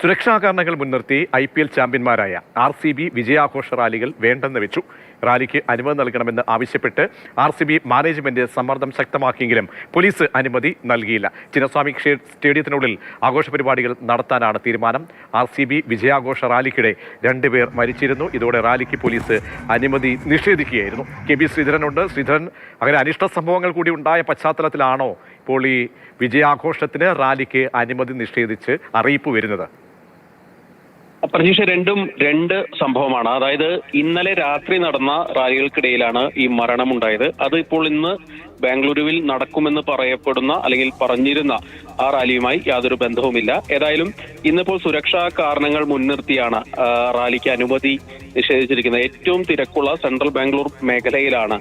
സുരക്ഷാ കാരണങ്ങൾ മുൻനിർത്തി IPL ചാമ്പ്യന്മാരായ RCB വിജയാഘോഷ റാലികൾ വേണ്ടെന്ന് വെച്ചു. റാലിക്ക് അനുമതി നൽകണമെന്ന് ആവശ്യപ്പെട്ട് RCB മാനേജ്മെന്റ് സമ്മർദ്ദം ശക്തമാക്കിയെങ്കിലും പോലീസ് അനുമതി നൽകിയില്ല. ചിന്നസ്വാമി സ്റ്റേഡിയത്തിനുള്ളിൽ ആഘോഷ പരിപാടികൾ നടത്താനാണ് തീരുമാനം. RCB വിജയാഘോഷ റാലിക്കിടെ 2 പേർ മരിച്ചിരുന്നു. ഇതോടെ റാലിക്ക് പോലീസ് അനുമതി നിഷേധിക്കുകയായിരുന്നു. KB ശ്രീധരനുണ്ട്. ശ്രീധരൻ, അങ്ങനെ അനിഷ്ട സംഭവങ്ങൾ കൂടി ഉണ്ടായ പശ്ചാത്തലത്തിലാണോ ഇപ്പോൾ ഈ വിജയാഘോഷത്തിന് റാലിക്ക് അനുമതി നിഷേധിച്ച് അറിയിപ്പ് വരുന്നത്? പ്രതീക്ഷ രണ്ട് സംഭവമാണ്. അതായത് ഇന്നലെ രാത്രി നടന്ന റാലികൾക്കിടയിലാണ് ഈ മരണമുണ്ടായത്. അത് ഇപ്പോൾ ഇന്ന് ബാംഗ്ലൂരുവിൽ നടക്കുമെന്ന് പറയപ്പെടുന്ന അല്ലെങ്കിൽ പറഞ്ഞിരുന്ന ആ റാലിയുമായി യാതൊരു ബന്ധവുമില്ല. ഏതായാലും ഇന്നിപ്പോൾ സുരക്ഷാ കാരണങ്ങൾ മുൻനിർത്തിയാണ് റാലിക്ക് അനുമതി നിഷേധിച്ചിരിക്കുന്നത്. ഏറ്റവും തിരക്കുള്ള സെൻട്രൽ ബാംഗ്ലൂർ മേഖലയിലാണ്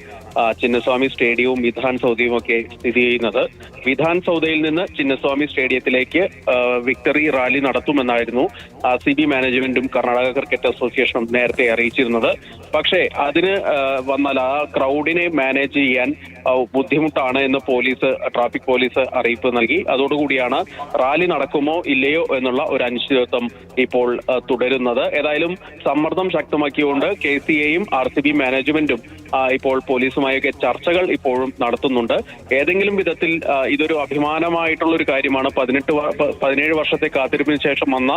ചിന്നസ്വാമി സ്റ്റേഡിയവും വിധാൻ സൗദയും ഒക്കെ സ്ഥിതി ചെയ്യുന്നത്. വിധാൻ സൗദയിൽ നിന്ന് ചിന്നസ്വാമി സ്റ്റേഡിയത്തിലേക്ക് വിക്ടറി റാലി നടത്തുമെന്നായിരുന്നു RCB മാനേജ്മെന്റും കർണാടക ക്രിക്കറ്റ് അസോസിയേഷനും നേരത്തെ അറിയിച്ചിരുന്നത്. പക്ഷേ അതിന് വന്നാൽ ആ ക്രൗഡിനെ മാനേജ് ചെയ്യാൻ ബുദ്ധിമുട്ടാണ് എന്ന് ട്രാഫിക് പോലീസ് അറിയിപ്പ് നൽകി. അതോടുകൂടിയാണ് റാലി നടക്കുമോ ഇല്ലയോ എന്നുള്ള ഒരു അനിശ്ചിതത്വം ഇപ്പോൾ തുടരുന്നത്. ഏതായാലും സമ്മർദ്ദം ശക്തമാക്കിയുകൊണ്ട് KCAയും RCB മാനേജ്മെന്റും ഇപ്പോൾ പോലീസുമായൊക്കെ ചർച്ചകൾ ഇപ്പോഴും നടത്തുന്നുണ്ട്. ഏതെങ്കിലും വിധത്തിൽ ഇതൊരു അഭിമാനമായിട്ടുള്ള ഒരു കാര്യമാണ്. 17 വർഷത്തെ കാത്തിരിപ്പിന് ശേഷം വന്ന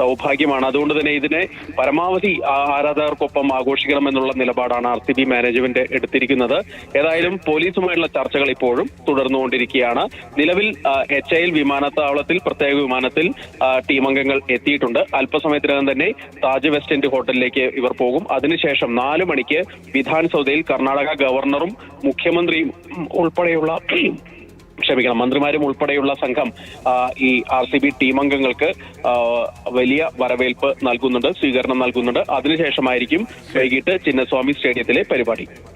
സൗഭാഗ്യമാണ്. അതുകൊണ്ട് തന്നെ ഇതിനെ പരമാവധി ആരാധകർക്കൊപ്പം ആഘോഷിക്കണമെന്നുള്ള നിലപാടാണ് RCB മാനേജ്മെന്റ് എടുത്തിരിക്കുന്നത്. ഏതായാലും പോലീസുമായുള്ള ചർച്ചകൾ ഇപ്പോഴും തുടർന്നുകൊണ്ടിരിക്കുകയാണ്. നിലവിൽ HIL വിമാനത്താവളത്തിൽ പ്രത്യേക വിമാനത്തിൽ ടീം അംഗങ്ങൾ എത്തിയിട്ടുണ്ട്. അല്പസമയത്തിനകം തന്നെ താജ് വെസ്റ്റ് എൻഡ് ഹോട്ടലിലേക്ക് ഇവർ പോകും. അതിനുശേഷം 4 മണിക്ക് വിധാൻ സൗദയിൽ കർണാടക ഗവർണറും മുഖ്യമന്ത്രിയും ഉൾപ്പെടെയുള്ള മന്ത്രിമാരും ഉൾപ്പെടെയുള്ള സംഘം ഈ RCB ടീം അംഗങ്ങൾക്ക് വലിയ വരവേൽപ്പ് നൽകുന്നുണ്ട്, സ്വീകരണം നൽകുന്നുണ്ട്. അതിനുശേഷമായിരിക്കും വൈകിട്ട് ചിന്നസ്വാമി സ്റ്റേഡിയത്തിലെ പരിപാടി.